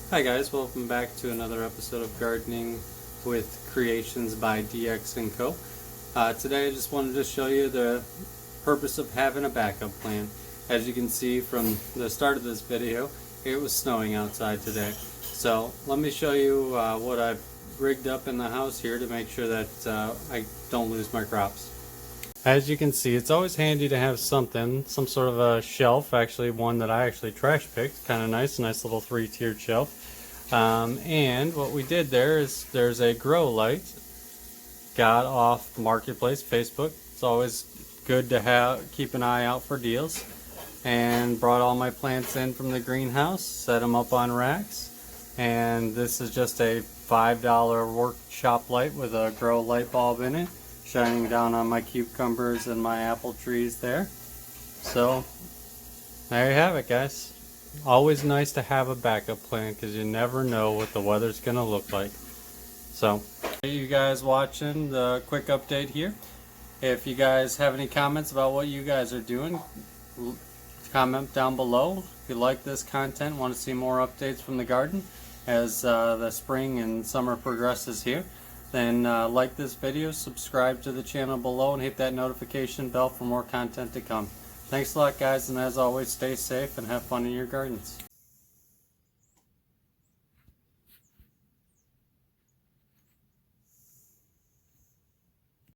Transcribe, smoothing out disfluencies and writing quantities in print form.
Hi guys, welcome back to another episode of Gardening with Creations by DX & Co. Today I just wanted to show you the purpose of having a backup plan. As you can see from the start of this video, it was snowing outside today. So let me show you what I've rigged up in the house here to make sure that I don't lose my crops. As you can see, it's always handy to have something, some sort of a shelf, actually one that I actually trash picked, kind of nice little three-tiered shelf. And what we did there is there's a grow light, got off Marketplace, Facebook. It's always good to keep an eye out for deals. And brought all my plants in from the greenhouse, set them up on racks. And this is just a $5 workshop light with a grow light bulb in it, shining down on my cucumbers and my apple trees there. So there you have it, guys. Always nice to have a backup plan because you never know what the weather's gonna look like. So you guys watching the quick update here. If you guys have any comments about what you guys are doing, comment down below. If you like this content, want to see more updates from the garden as the spring and summer progresses here, then like this video, subscribe to the channel below, and hit that notification bell for more content to come. Thanks a lot, guys, and as always, stay safe and have fun in your gardens.